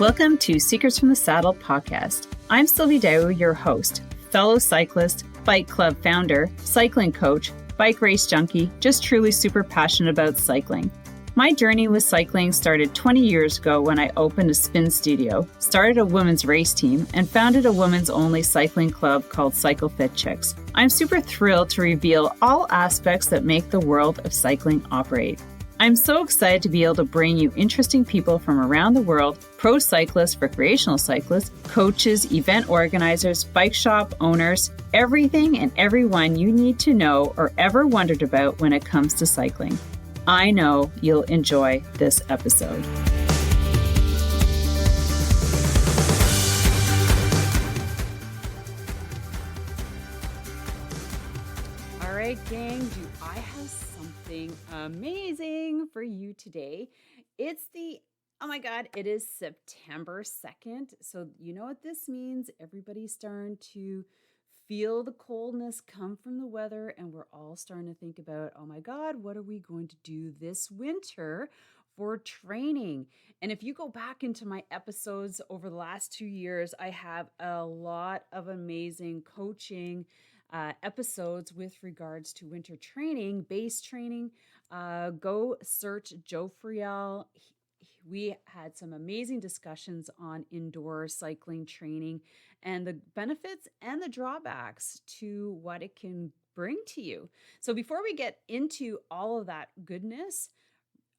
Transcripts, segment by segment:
Welcome to Secrets from the Saddle podcast. I'm Sylvie, your host, fellow cyclist, bike club founder, cycling coach, bike race junkie, just truly super passionate about cycling. My journey with cycling started 20 years ago when I opened a spin studio, started a women's race team, and founded a women's only cycling club called Cyclist Chicks. I'm super thrilled to reveal all aspects that make the world of cycling operate. I'm so excited to be able to bring you interesting people from around the world, pro cyclists, recreational cyclists, coaches, event organizers, bike shop owners, everything and everyone you need to know or ever wondered about when it comes to cycling. I know you'll enjoy this episode. All right, gang, do I have something amazing for you today? It is September 2nd. So you know what this means? Everybody's starting to feel the coldness come from the weather, and we're all starting to think about, oh my God, what are we going to do this winter for training? And if you go back into my episodes over the last 2 years, I have a lot of amazing coaching episodes with regards to winter training, base training. Go search Joe Friel. We had some amazing discussions on indoor cycling training and the benefits and the drawbacks to what it can bring to you. So before we get into all of that goodness,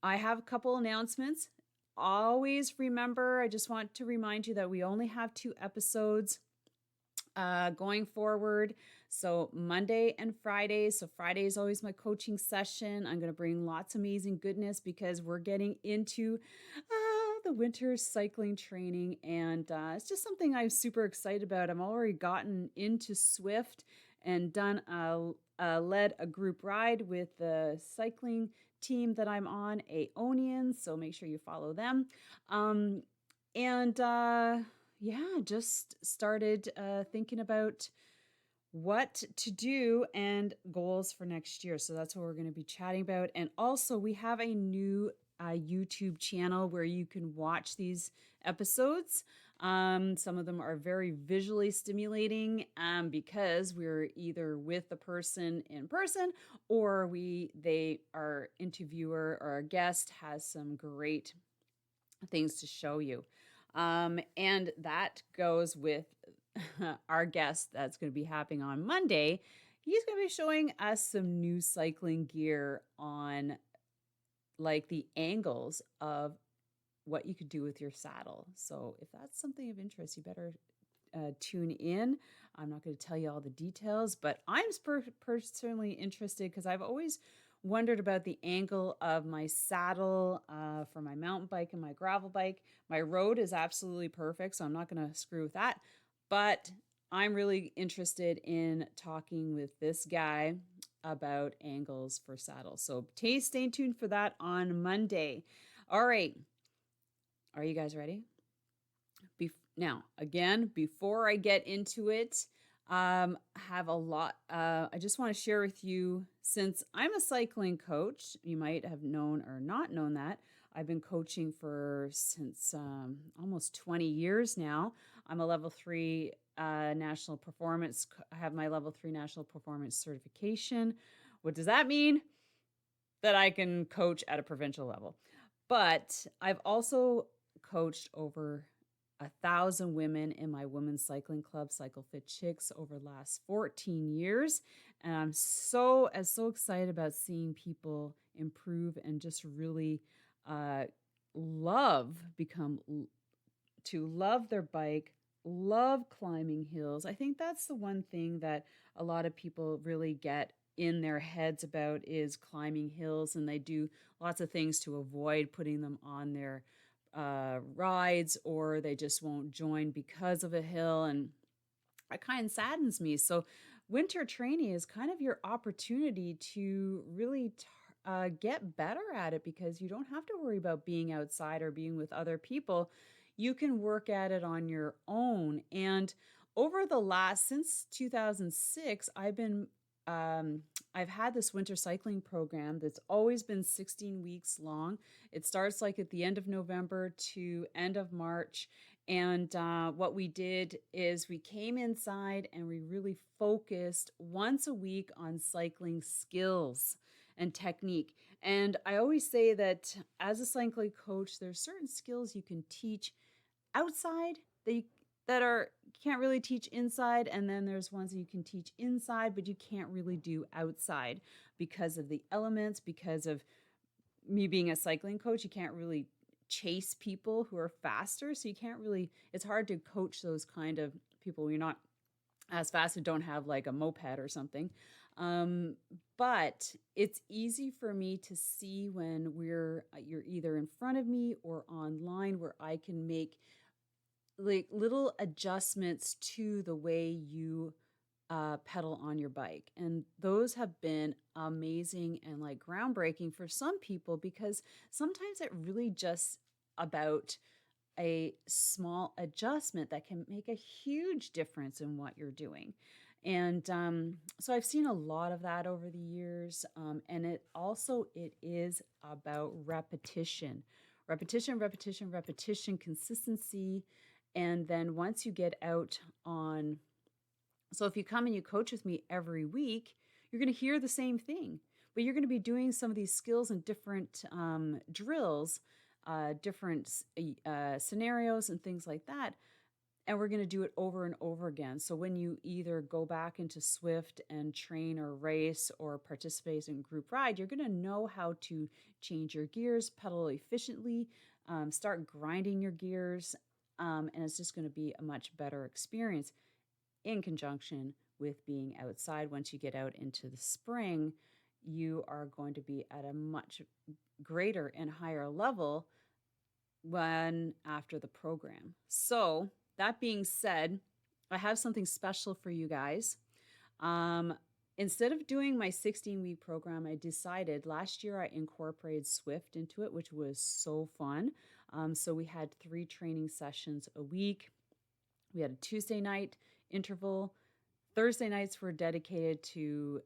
I have a couple announcements. Always remember, I just want to remind you that we only have 2 episodes going forward. So Monday and Friday. So Friday is always my coaching session. I'm going to bring lots of amazing goodness because we're getting into the winter cycling training. And it's just something I'm super excited about. I'm already gotten into Swift and led a group ride with the cycling team that I'm on, Aonians. So make sure you follow them. Just started thinking about what to do and goals for next year. So that's what we're going to be chatting about. And also we have a new YouTube channel where you can watch these episodes. Some of them are very visually stimulating because we're either with the person in person or our interviewer or our guest has some great things to show you. And that goes with our guest that's going to be happening on Monday. He's going to be showing us some new cycling gear on like the angles of what you could do with your saddle. So if that's something of interest, you better tune in. I'm not going to tell you all the details, but I'm personally interested because I've always wondered about the angle of my saddle for my mountain bike and my gravel bike. My road is absolutely perfect, so I'm not going to screw with that. But I'm really interested in talking with this guy about angles for saddles. So stay tuned for that on Monday. All right. Are you guys ready? Now, again, before I get into it, I just want to share with you, since I'm a cycling coach, you might have known or not known that I've been coaching since almost 20 years now. I'm a level 3 national performance. I have my level 3 national performance certification. What does that mean? That I can coach at a provincial level. But I've also coached over 1,000 women in my women's cycling club, Cyclist Chicks, over the last 14 years. And I'm so excited about seeing people improve and just really love their bike, love climbing hills. I think that's the one thing that a lot of people really get in their heads about is climbing hills, and they do lots of things to avoid putting them on their rides, or they just won't join because of a hill, and it kind of saddens me. So winter training is kind of your opportunity to really get better at it, because you don't have to worry about being outside or being with other people. You can work at it on your own. And since 2006, I've been um, I've had this winter cycling program that's always been 16 weeks long. It starts like at the end of November to end of March. And what we did is we came inside and we really focused once a week on cycling skills and technique. And I always say that as a cycling coach, there's certain skills you can teach outside that that are can't really teach inside, and then there's ones that you can teach inside but you can't really do outside because of the elements, because of me being a cycling coach. You can't really chase people who are faster, so you can't really, it's hard to coach those kind of people. You're not as fast, who don't have like a moped or something. um, but it's easy for me to see when you're either in front of me or online, where I can make like little adjustments to the way you pedal on your bike. And those have been amazing and like groundbreaking for some people, because sometimes it really just about a small adjustment that can make a huge difference in what you're doing. And so I've seen a lot of that over the years. And it is about repetition, repetition, consistency. And then once you get out on, so if you come and you coach with me every week, you're going to hear the same thing, but you're going to be doing some of these skills and different drills, different scenarios and things like that. And we're going to do it over and over again. So when you either go back into Swift and train or race or participate in group ride, you're going to know how to change your gears, pedal efficiently, start grinding your gears. And it's just going to be a much better experience in conjunction with being outside. Once you get out into the spring, you are going to be at a much greater and higher level when after the program. So, that being said, I have something special for you guys. Um, Instead of doing my 16-week program, I decided last year I incorporated Swift into it, which was so fun. So we had 3 training sessions a week. We had a Tuesday night interval. Thursday nights were dedicated to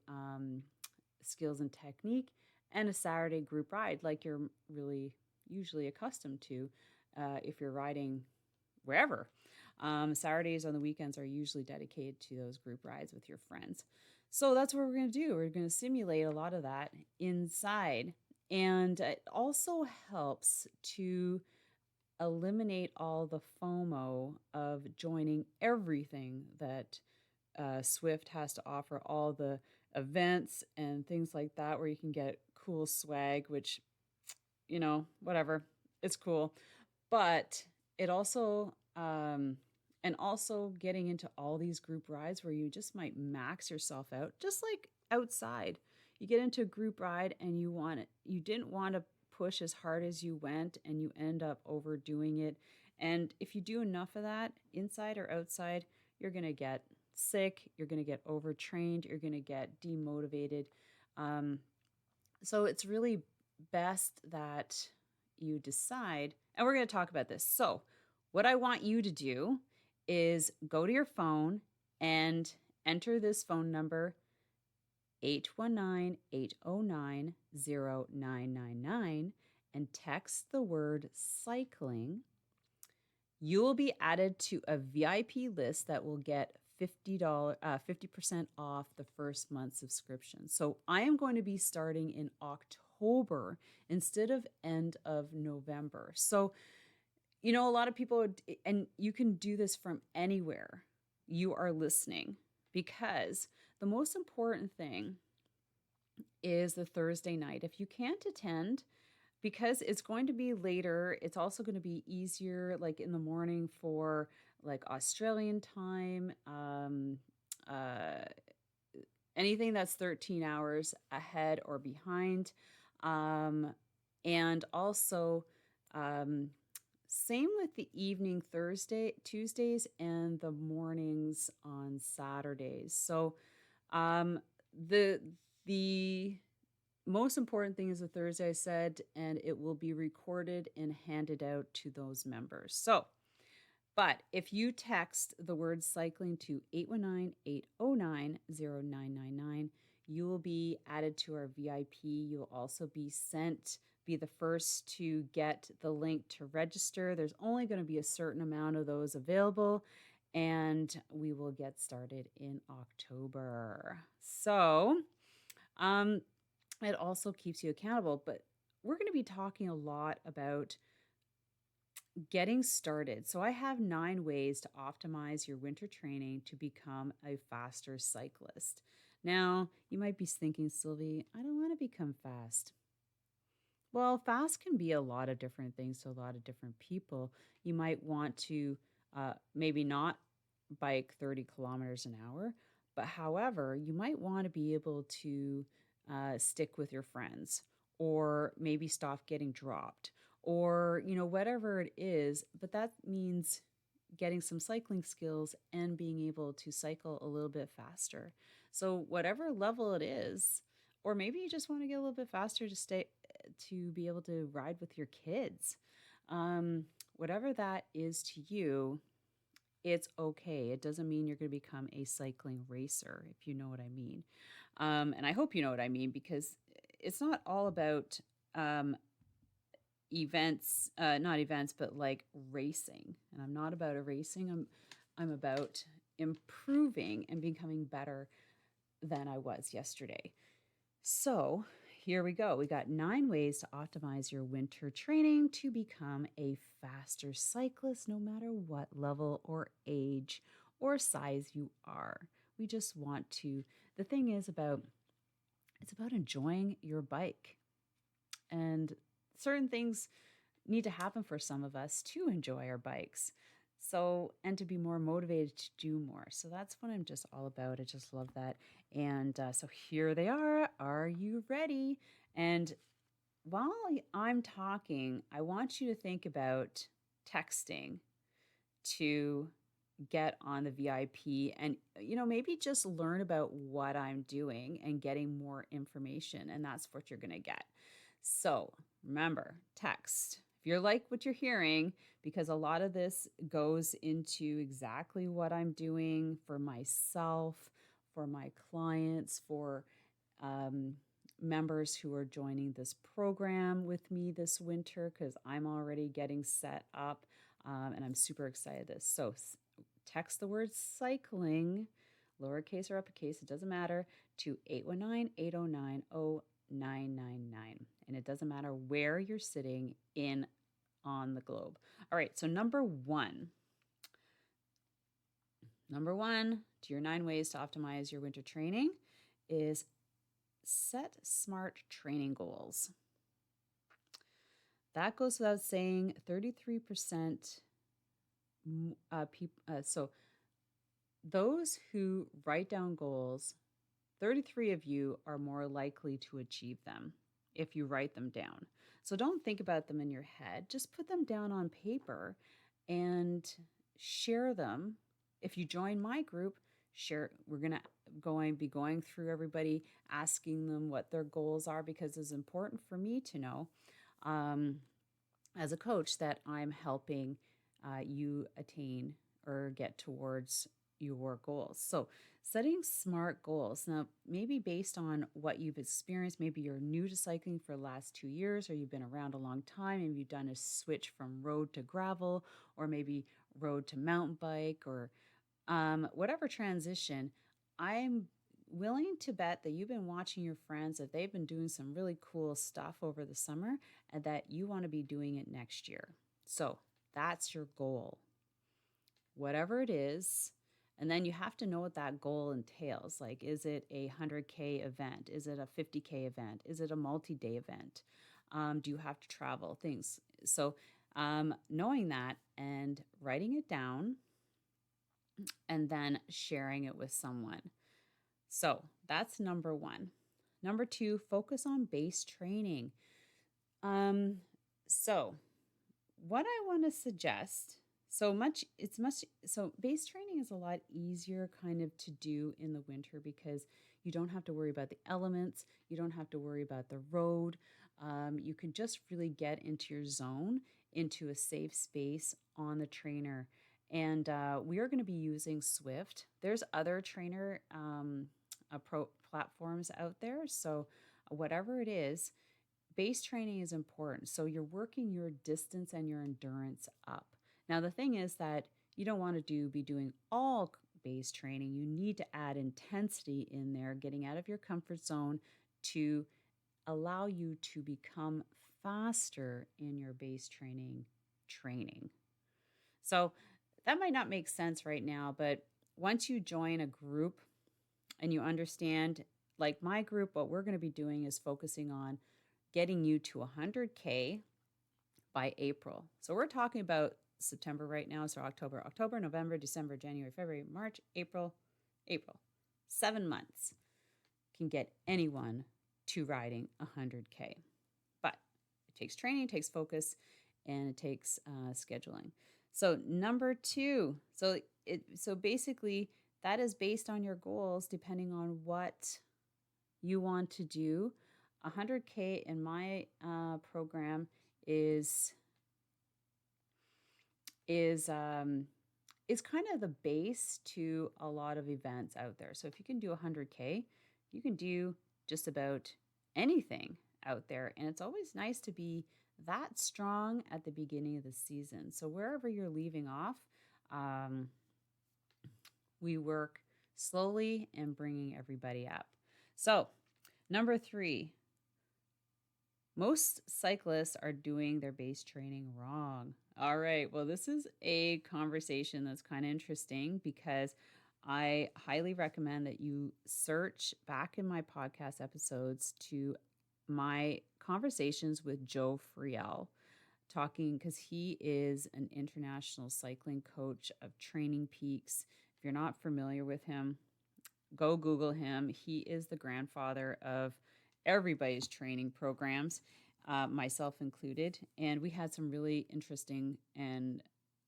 skills and technique, and a Saturday group ride, like you're really usually accustomed to if you're riding wherever. Saturdays on the weekends are usually dedicated to those group rides with your friends. So that's what we're going to do. We're going to simulate a lot of that inside. And it also helps to eliminate all the FOMO of joining everything that Swift has to offer, all the events and things like that, where you can get cool swag, which, whatever, it's cool. But it also, and also getting into all these group rides where you just might max yourself out, just like outside. You get into a group ride and you didn't want to push as hard as you went, and you end up overdoing it. And if you do enough of that, inside or outside, you're going to get sick, you're going to get overtrained, you're going to get demotivated. Um, so it's really best that you decide, and we're going to talk about this. So, what I want you to do is go to your phone and enter this phone number, 819-809-0999, and text the word cycling. You will be added to a VIP list that will get $50, 50% off the first month subscription. So I am going to be starting in October instead of end of November. So, a lot of people, and you can do this from anywhere you are listening, because the most important thing is the Thursday night. If you can't attend, because it's going to be later, it's also going to be easier, like in the morning for like Australian time, uh, anything that's 13 hours ahead or behind. And also, same with the evening Tuesdays, and the mornings on Saturdays. So, the the most important thing is a Thursday, I said, and it will be recorded and handed out to those members. So, but if you text the word cycling to 819-809-0999, you will be added to our VIP. You'll also be the first to get the link to register. There's only going to be a certain amount of those available, and we will get started in October. So, um, it also keeps you accountable, but we're going to be talking a lot about getting started. So, I have 9 ways to optimize your winter training to become a faster cyclist. Now, you might be thinking, Sylvie, I don't want to become fast. Well, fast can be a lot of different things to a lot of different people. You might want to maybe not bike 30 kilometers an hour, but however, you might want to be able to stick with your friends or maybe stop getting dropped or, whatever it is. But that means getting some cycling skills and being able to cycle a little bit faster. So, whatever level it is, or maybe you just want to get a little bit faster to be able to ride with your kids. Whatever that is to you, it's okay. It doesn't mean you're going to become a cycling racer, if you know what I mean. And I hope you know what I mean because it's not all about events, not events, but like racing. And I'm not about a racing. I'm about improving and becoming better than I was yesterday. So here we go. We got 9 ways to optimize your winter training to become a faster cyclist, no matter what level or age or size you are. We just want to, the thing is it's about enjoying your bike. And certain things need to happen for some of us to enjoy our bikes. So, and to be more motivated to do more. So that's what I'm just all about. I just love that. And so here they are. Are you ready? And while I'm talking, I want you to think about texting to get on the VIP and, maybe just learn about what I'm doing and getting more information. And that's what you're going to get. So remember, text. If you're like what you're hearing, because a lot of this goes into exactly what I'm doing for myself, for my clients, for members who are joining this program with me this winter, because I'm already getting set up and I'm super excited this. So text the word cycling, lowercase or uppercase, it doesn't matter, to 819-809-0999. And it doesn't matter where you're sitting on the globe. All right, so number one to your 9 ways to optimize your winter training is set smart training goals. That goes without saying. 33% so those who write down goals, 33 of you are more likely to achieve them if you write them down. So don't think about them in your head. Just put them down on paper and share them. If you join my group, we're going to be going through everybody, asking them what their goals are, because it's important for me to know as a coach that I'm helping you attain or get towards your goals. So setting smart goals. Now, maybe based on what you've experienced, maybe you're new to cycling for the last 2 years, or you've been around a long time and you've done a switch from road to gravel, or maybe road to mountain bike, or whatever transition. I'm willing to bet that you've been watching your friends, that they've been doing some really cool stuff over the summer, and that you want to be doing it next year. So that's your goal, whatever it is. And then you have to know what that goal entails. Like, is it a 100K event? Is it a 50K event? Is it a multi-day event? Do you have to travel? Things. So knowing that and writing it down and then sharing it with someone. So that's number one. Number two, focus on base training. So what I want to suggest, so base training is a lot easier kind of to do in the winter because you don't have to worry about the elements. You don't have to worry about the road. You can just really get into your zone, into a safe space on the trainer. And we are going to be using Swift. There's other trainer platforms out there. So, whatever it is, base training is important. So, you're working your distance and your endurance up. Now, the thing is that you don't want to be doing all base training. You need to add intensity in there, getting out of your comfort zone to allow you to become faster in your base training. So that might not make sense right now, but once you join a group and you understand, like my group, what we're going to be doing is focusing on getting you to 100K by April. So we're talking about September right now. So October, November, December, January, February, March, April. 7 months can get anyone to riding 100K. But it takes training, it takes focus, and it takes scheduling. So number two, so basically that is based on your goals, depending on what you want to do. 100K in my program is kind of the base to a lot of events out there. So if you can do 100K, you can do just about anything out there. And it's always nice to be that strong at the beginning of the season. So wherever you're leaving off, we work slowly and bringing everybody up. So number three, most cyclists are doing their base training wrong. All right. Well, this is a conversation that's kind of interesting because I highly recommend that you search back in my podcast episodes to my conversations with Joe Friel, talking because he is an international cycling coach of Training Peaks. If you're not familiar with him, go Google him. He is the grandfather of everybody's training programs, myself included. And we had some really interesting and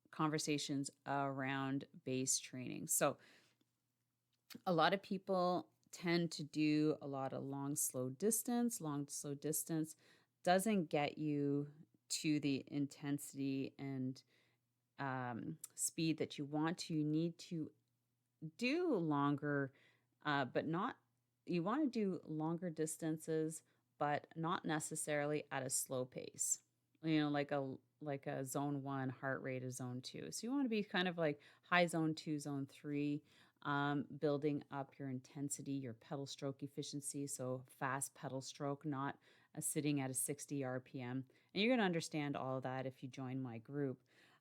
conversations around base training. So a lot of people tend to do a lot of long, slow distance. Long, slow distance doesn't get you to the intensity and speed that you want to. You need to do longer, but not, you want to do longer distances, but not necessarily at a slow pace. Like a zone 1 heart rate of zone 2. So you want to be kind of like high zone 2, zone 3, building up your intensity, your pedal stroke efficiency. So fast pedal stroke, not sitting at a 60 RPM. And you're going to understand all of that if you join my group.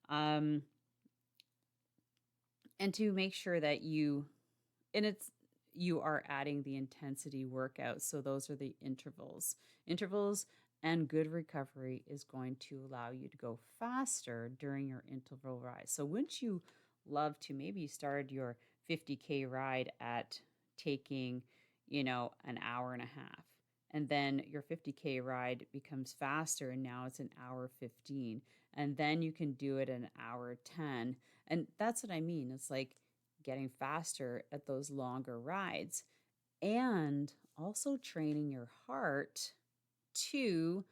And to make sure that you are adding the intensity workouts. So those are the intervals. Intervals and good recovery is going to allow you to go faster during your interval ride. So wouldn't you love to maybe start your 50K ride at taking, an hour and a half, and then your 50K ride becomes faster and now it's an hour 15, and then you can do it an hour 10. And that's what I mean. It's like getting faster at those longer rides and also training your heart to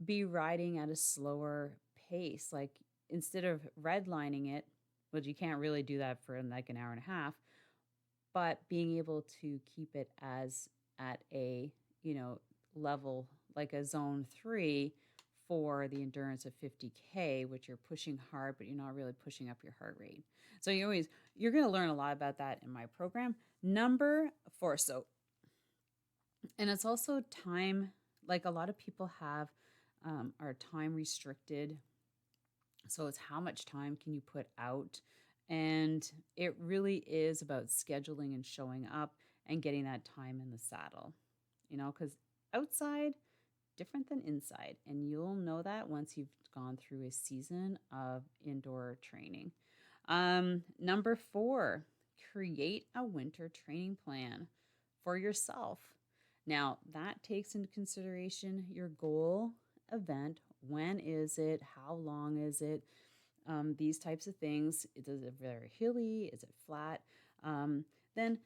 be riding at a slower pace. Like instead of redlining it, well, you can't really do that for like an hour and a half, but being able to keep it as at a, level like a zone 3 for the endurance of 50K, which you're pushing hard, but you're not really pushing up your heart rate. So you're going to learn a lot about that in my program. Number 4. So, and it's also time, like a lot of people are time restricted. So it's how much time can you put out? And it really is about scheduling and showing up and getting that time in the saddle, because outside, different than inside. And you'll know that once you've gone through a season of indoor training. Number 4, create a winter training plan for yourself. Now, that takes into consideration your goal event. When is it? How long is it? These types of things. Is it very hilly? Is it flat? Then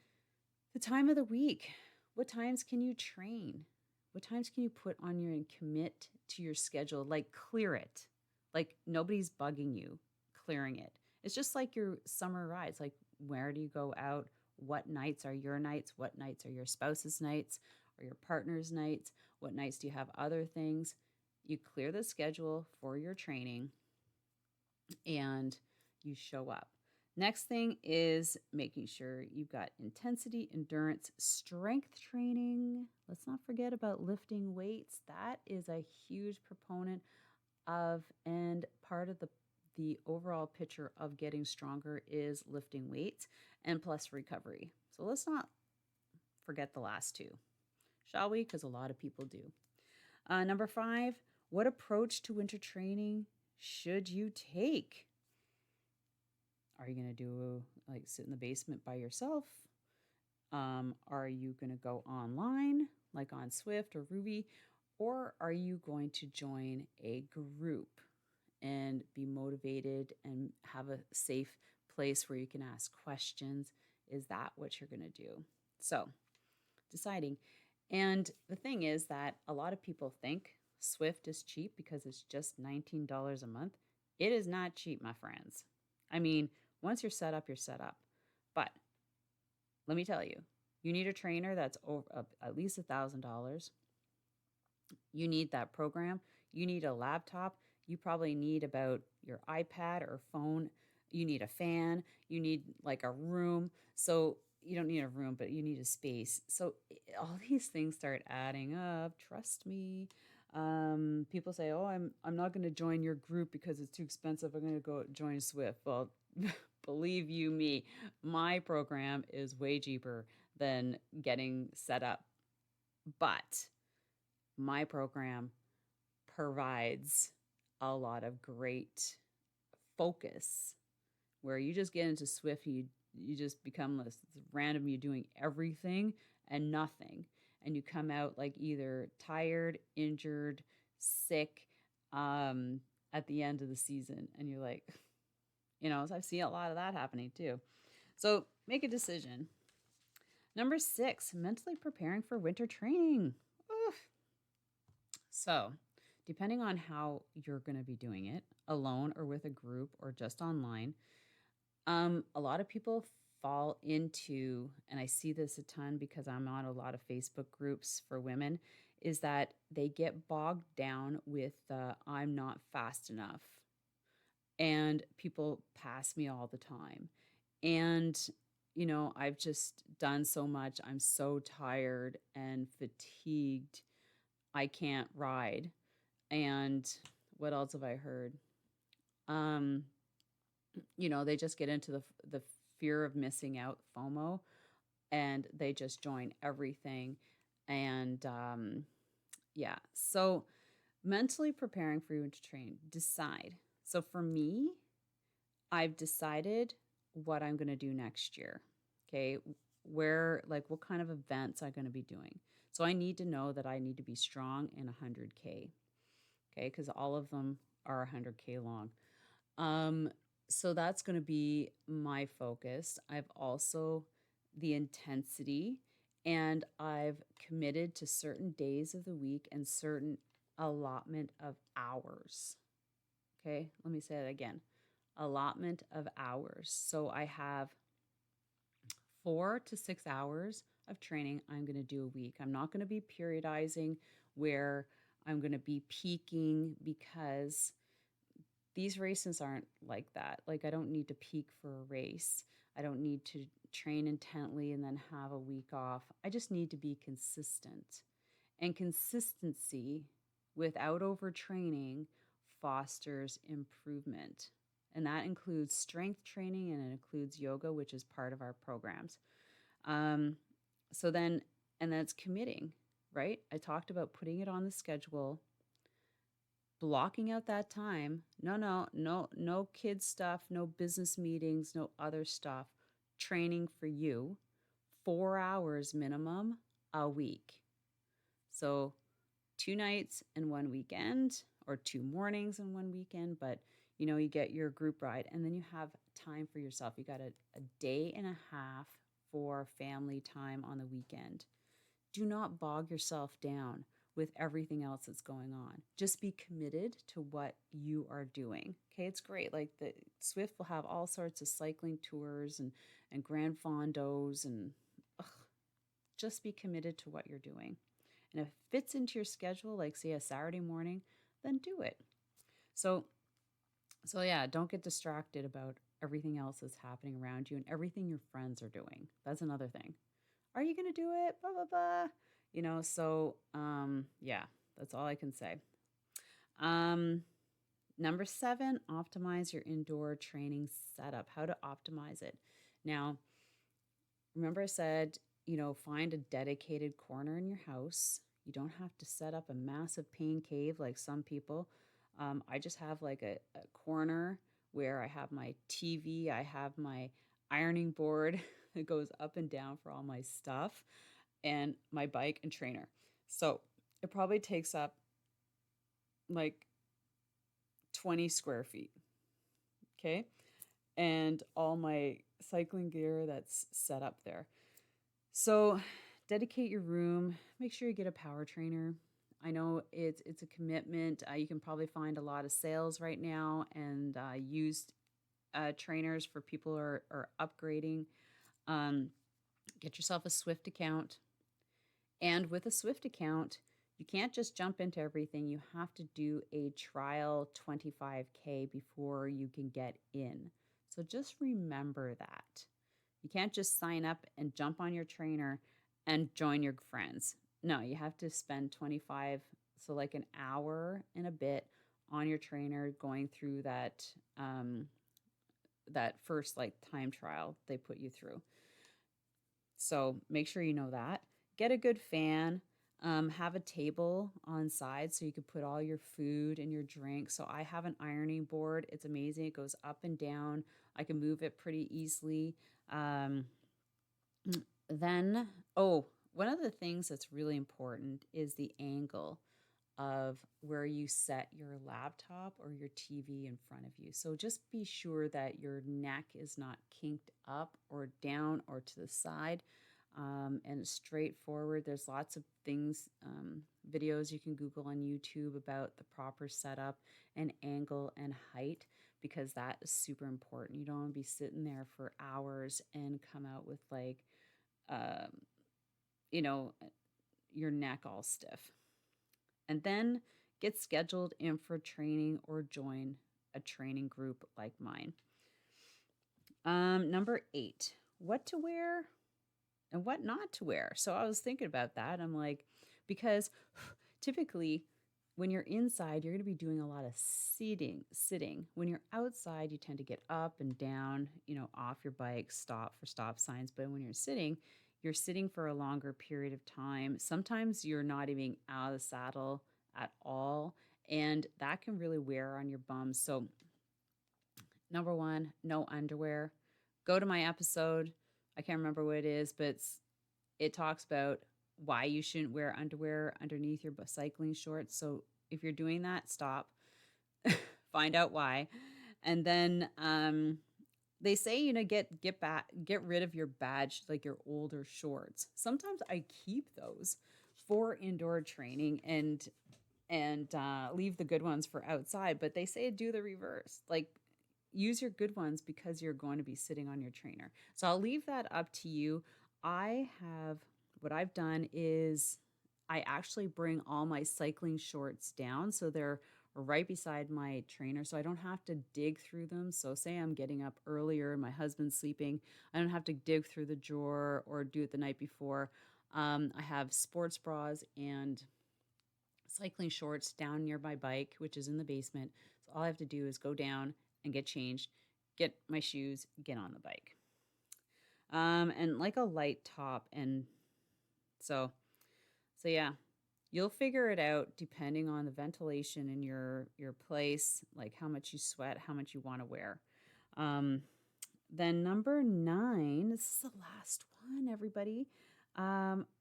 the time of the week. What times can you train? What times can you put on your and commit to your schedule? Like clear it. Like nobody's bugging you clearing it. It's just like your summer rides. Like where do you go out? what nights are your nights, what nights are your spouse's nights or your partner's nights, what nights do you have other things. You clear the schedule for your training and you show up. Next thing is making sure you've got intensity, endurance, strength training. Let's not forget about lifting weights. That is a huge proponent of and part of the overall picture of getting stronger is lifting weights and plus recovery. So let's not forget the last two, shall we? Because a lot of people do. Number 5, what approach to winter training should you take? Are you going to do like sit in the basement by yourself? Are you going to go online like on Swift or Ruby? Or are you going to join a group and be motivated and have a safe place where you can ask questions? Is that what you're going to do? So deciding. And the thing is that a lot of people think Swift is cheap because it's just $19 a month. It is not cheap, my friends. I mean, once you're set up, you're set up. But let me tell you, you need a trainer that's over, at least $1,000. You need that program. You need a laptop. You probably need about your iPad or phone. You need a fan. You need like a room. So you don't need a room, but you need a space. So all these things start adding up. Trust me. People say, "Oh, I'm not going to join your group because it's too expensive. I'm going to go join Swift." Well, believe you me, my program is way cheaper than getting set up. But my program provides a lot of great focus where you just get into Swift, you just become this random, you doing everything and nothing. And you come out like either tired, injured, sick at the end of the season. And you're like, so I've seen a lot of that happening too. So make a decision. Number 6, mentally preparing for winter training. Oof. So, depending on how you're going to be doing it, alone or with a group or just online, a lot of people fall into, and I see this a ton because I'm on a lot of Facebook groups for women, is that they get bogged down with I'm not fast enough. And people pass me all the time. And, I've just done so much. I'm so tired and fatigued. I can't ride. And what else have I heard? They just get into the fear of missing out, FOMO, and they just join everything. And so mentally preparing for you to train, decide. So for me, I've decided what I'm going to do next year. Okay. What kind of events I'm going to be doing. So I need to know that I need to be strong in 100K. Okay. Because all of them are 100K long. So that's going to be my focus. I've also the intensity, and I've committed to certain days of the week and certain allotment of hours. Okay. Let me say that again. Allotment of hours. So I have 4 to 6 hours of training I'm going to do a week. I'm not going to be periodizing where I'm going to be peaking because these races aren't like that. Like I don't need to peak for a race. I don't need to train intently and then have a week off. I just need to be consistent. And consistency without overtraining fosters improvement. And that includes strength training and it includes yoga, which is part of our programs. And that's committing, right? I talked about putting it on the schedule, blocking out that time. No kid stuff, no business meetings, no other stuff. Training for you, 4 hours minimum a week. So 2 nights and 1 weekend, or 2 mornings and 1 weekend, but you get your group ride and then you have time for yourself. You got a day and a half for family time on the weekend. Do not bog yourself down with everything else that's going on. Just be committed to what you are doing. Okay, it's great. Like the Swift will have all sorts of cycling tours and grand fondos and ugh, just be committed to what you're doing. And if it fits into your schedule, like say a Saturday morning, then do it. So so yeah, don't get distracted about everything else that's happening around you and everything your friends are doing. That's another thing. Are you going to do it? Blah blah blah. Yeah, that's all I can say. Um Number 7, optimize your indoor training setup. How to optimize it. Now, remember I said, find a dedicated corner in your house. You don't have to set up a massive pain cave like some people. I just have like a corner where I have my TV, I have my ironing board that goes up and down for all my stuff, and my bike and trainer. So it probably takes up like 20 square feet. Okay. And all my cycling gear that's set up there. So dedicate your room. Make sure you get a power trainer. I know it's a commitment. You can probably find a lot of sales right now and used trainers for people who are upgrading. Um, get yourself a Swift account. And with a Swift account, you can't just jump into everything. You have to do a trial 25K before you can get in. So just remember that. You can't just sign up and jump on your trainer and join your friends. No, you have to spend 25, so like an hour and a bit on your trainer going through that first like time trial they put you through. So make sure you know that. Get a good fan. Have a table on side so you can put all your food and your drink. So I have an ironing board. It's amazing. It goes up and down. I can move it pretty easily. Um, then, one of the things that's really important is the angle of where you set your laptop or your TV in front of you. So just be sure that your neck is not kinked up or down or to the side, and straightforward. There's lots of things, videos you can Google on YouTube about the proper setup and angle and height because that is super important. You don't want to be sitting there for hours and come out with like, um, you know, your neck all stiff. And then get scheduled in for training or join a training group like mine. Number 8, what to wear and what not to wear. So I was thinking about that. I'm like, because typically when you're inside, you're going to be doing a lot of sitting. When you're outside, you tend to get up and down, off your bike, stop for stop signs. But when you're sitting for a longer period of time. Sometimes you're not even out of the saddle at all. And that can really wear on your bum. So, number 1, no underwear. Go to my episode. I can't remember what it is, but it talks about why you shouldn't wear underwear underneath your cycling shorts. So if you're doing that, stop. Find out why. And then they say, get rid of your badge, like your older shorts. Sometimes I keep those for indoor training and leave the good ones for outside. But they say do the reverse. Like use your good ones because you're going to be sitting on your trainer. So I'll leave that up to you. What I've done is I actually bring all my cycling shorts down. So they're right beside my trainer. So I don't have to dig through them. So say I'm getting up earlier and my husband's sleeping. I don't have to dig through the drawer or do it the night before. I have sports bras and cycling shorts down near my bike, which is in the basement. So all I have to do is go down and get changed, get my shoes, get on the bike. And like a light top. And so yeah, you'll figure it out depending on the ventilation in your place, like how much you sweat, how much you want to wear. Then number 9, this is the last one, everybody.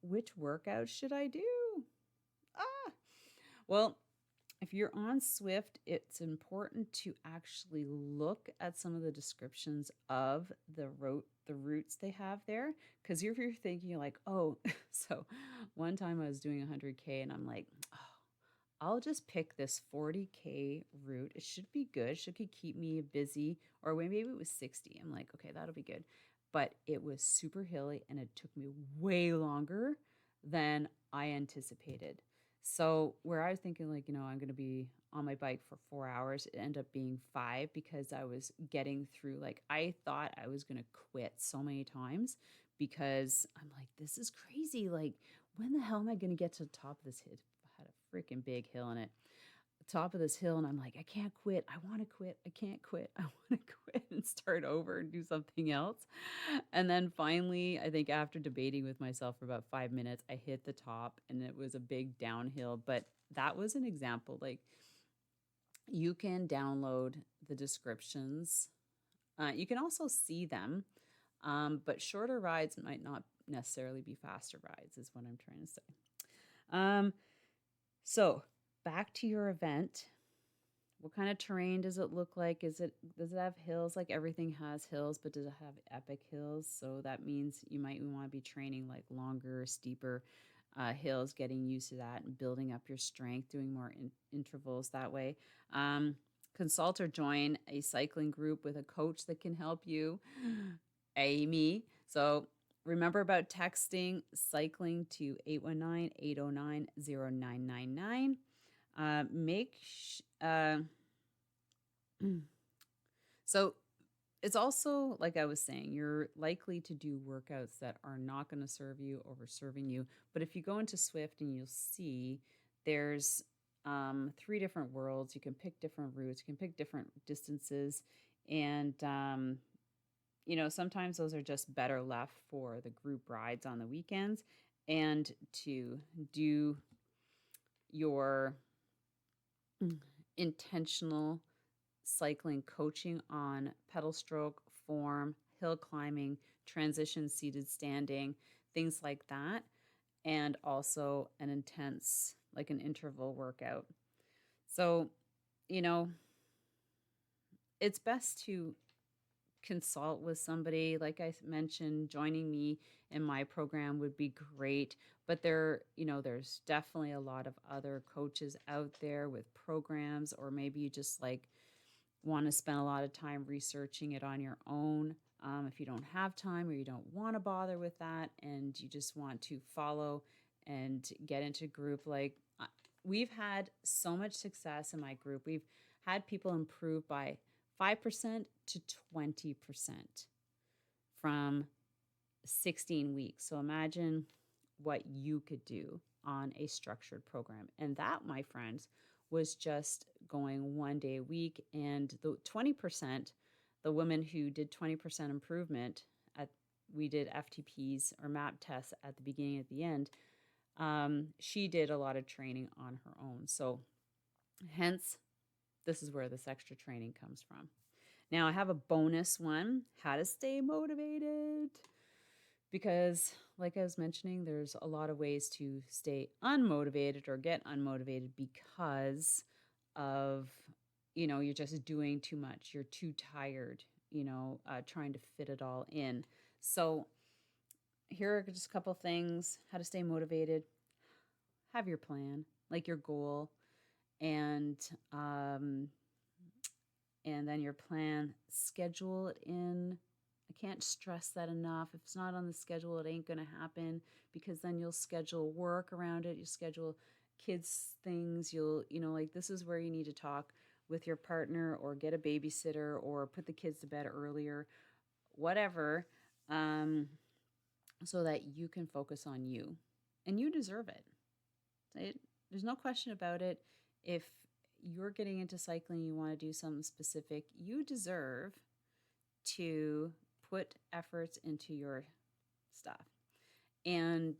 Which workout should I do? Well, if you're on Swift, it's important to actually look at some of the descriptions of the routes they have there. Because if you're thinking, you're like, oh, so one time I was doing 100K and I'm like, I'll just pick this 40K route. It should be good. Should keep me busy. Or maybe it was 60. I'm like, okay, that'll be good. But it was super hilly and it took me way longer than I anticipated. So where I was thinking like, I'm going to be on my bike for 4 hours, it ended up being 5 because I was getting through, like, I thought I was going to quit so many times because I'm like, this is crazy. Like, when the hell am I going to get to the top of this hill? Had a freaking big hill in it, top of this hill, and I'm like, I can't quit. I want to quit. I can't quit. I want to quit and start over and do something else. And then finally, I think after debating with myself for about 5 minutes, I hit the top and it was a big downhill. But that was an example. Like, you can download the descriptions. You can also see them, but shorter rides might not necessarily be faster rides, is what I'm trying to say. Um, so back to your event. What kind of terrain does it look like? Does it have hills? Like everything has hills, but does it have epic hills? So that means you might want to be training like longer, steeper hills, getting used to that and building up your strength, doing more intervals that way. Um, Consult or join a cycling group with a coach that can help you. Amy. So remember about texting cycling to 819-809-0999. Make so it's also, like I was saying, you're likely to do workouts that are not going to serve you over serving you. But if you go into Swift and you'll see there's 3 different worlds. You can pick different routes. You can pick different distances, and sometimes those are just better left for the group rides on the weekends, and to do your intentional cycling coaching on pedal stroke, form, hill climbing, transition seated standing, things like that, and also an intense, like an interval workout. So, you know, it's best to consult with somebody. Like I mentioned, joining me in my program would be great, but there's definitely a lot of other coaches out there with programs, or maybe you just like want to spend a lot of time researching it on your own. If you don't have time or you don't want to bother with that and you just want to follow and get into group, like we've had so much success in my group. We've had people improve by 5% to 20% from 16 weeks. So imagine what you could do on a structured program. And that, my friends, was just going 1 day a week. And the 20%, the woman who did 20% improvement at, we did FTPs or MAP tests at the beginning at the end. She did a lot of training on her own. So hence, this is where this extra training comes from. Now I have a bonus one, how to stay motivated. Because like I was mentioning, there's a lot of ways to stay unmotivated or get unmotivated because of, you're just doing too much. You're too tired, trying to fit it all in. So here are just a couple things, how to stay motivated. Have your plan, like your goal, and then your plan, schedule it in. I can't stress that enough. If it's not on the schedule, it ain't going to happen, because then you'll schedule work around it. You schedule kids things. Like this is where you need to talk with your partner or get a babysitter or put the kids to bed earlier, whatever, so that you can focus on you. And you deserve it. There's no question about it. If you're getting into cycling, you want to do something specific, you deserve to put efforts into your stuff. And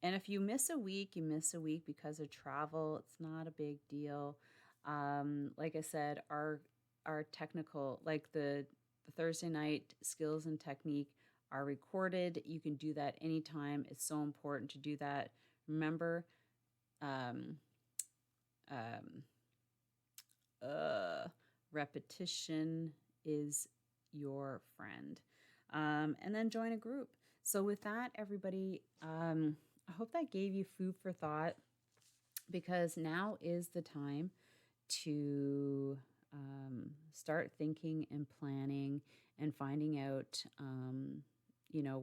if you miss a week, you miss a week because of travel. It's not a big deal. Like I said, our technical, like the Thursday night skills and technique are recorded. You can do that anytime. It's so important to do that. Remember, um, um, repetition is your friend. And then join a group. So with that, everybody, I hope that gave you food for thought. because now is the time to start thinking and planning and finding out,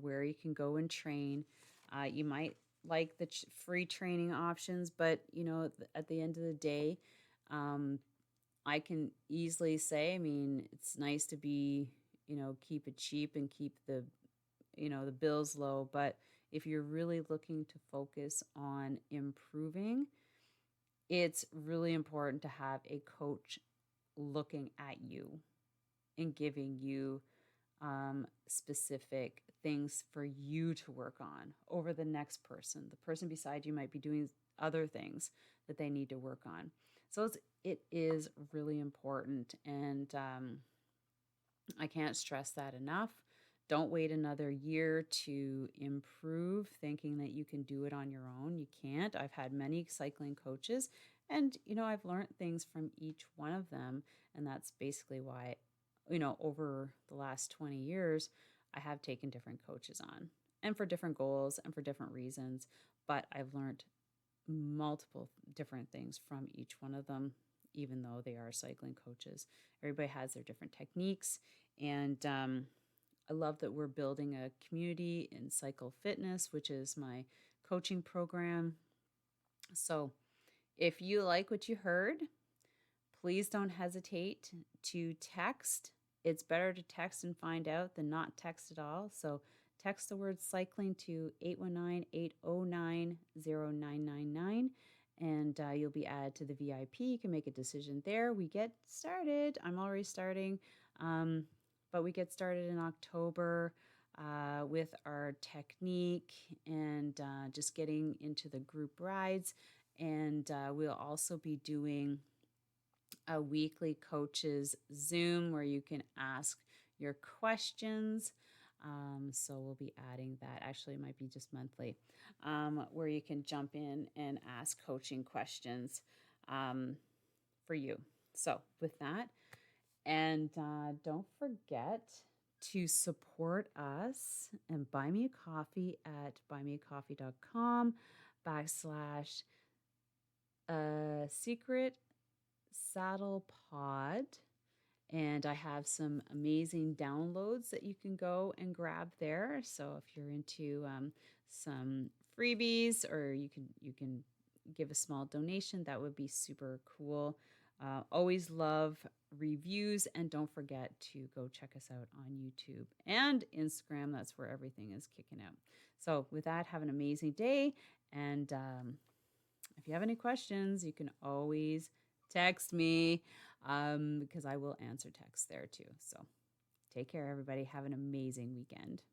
where you can go and train. You might like the free training options, but, at the end of the day, um, I can easily say, I mean, it's nice to be, keep it cheap and keep the bills low. But if you're really looking to focus on improving, it's really important to have a coach looking at you and giving you specific things for you to work on over the next person. The person beside you might be doing other things that they need to work on. So it is really important. And I can't stress that enough. Don't wait another year to improve thinking that you can do it on your own. You can't. I've had many cycling coaches, and I've learned things from each one of them, and that's basically why over the last 20 years I have taken different coaches on, and for different goals and for different reasons, but I've learned multiple different things from each one of them, even though they are cycling coaches. Everybody has their different techniques, and I love that we're building a community in Cycle Fitness, which is my coaching program. So if you like what you heard, please don't hesitate to text. It's better to text and find out than not text at all. So text the word cycling to 819-809-0999, and you'll be added to the VIP. You can make a decision there. We get started. I'm already starting. But we get started in October with our technique and just getting into the group rides. And we'll also be doing a weekly coaches Zoom where you can ask your questions. So we'll be adding that. Actually, it might be just monthly, where you can jump in and ask coaching questions for you. So with that, and don't forget to support us and buy me a coffee at buymeacoffee.com/secret saddle pod. And I have some amazing downloads that you can go and grab there. So if you're into some freebies, or you can give a small donation, that would be super cool. Always love reviews, and don't forget to go check us out on YouTube and Instagram. That's where everything is kicking out. So with that, have an amazing day. And if you have any questions, you can always text me because I will answer texts there too. So take care, everybody. Have an amazing weekend.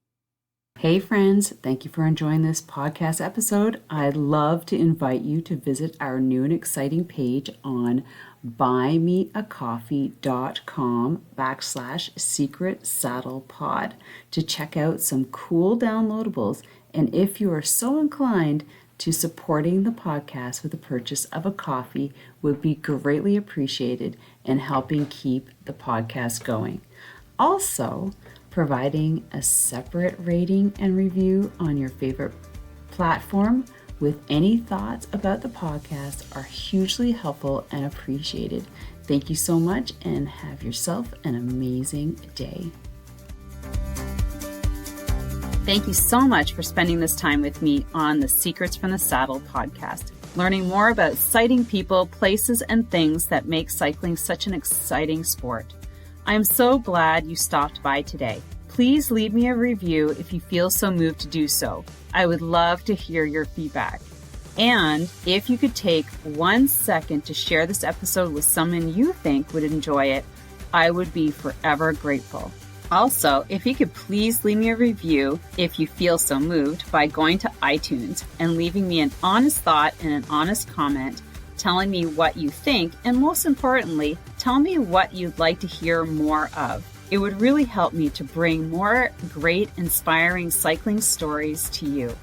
Hey friends, thank you for enjoying this podcast episode. I'd love to invite you to visit our new and exciting page on buymeacoffee.com/secret saddle pod to check out some cool downloadables. And if you are so inclined to supporting the podcast with the purchase of a coffee, would be greatly appreciated in helping keep the podcast going. Also, providing a separate rating and review on your favorite platform with any thoughts about the podcast are hugely helpful and appreciated. Thank you so much, and have yourself an amazing day. Thank you so much for spending this time with me on the Secrets from the Saddle podcast, learning more about sighting people, places, and things that make cycling such an exciting sport. I am so glad you stopped by today. Please leave me a review if you feel so moved to do so. I would love to hear your feedback. And if you could take 1 second to share this episode with someone you think would enjoy it, I would be forever grateful. Also, if you could please leave me a review if you feel so moved by going to iTunes and leaving me an honest thought and an honest comment, telling me what you think, and most importantly, tell me what you'd like to hear more of. It would really help me to bring more great, inspiring cycling stories to you.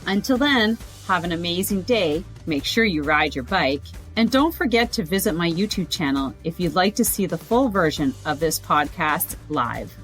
Until then, have an amazing day. Make sure you ride your bike. And don't forget to visit my YouTube channel if you'd like to see the full version of this podcast live.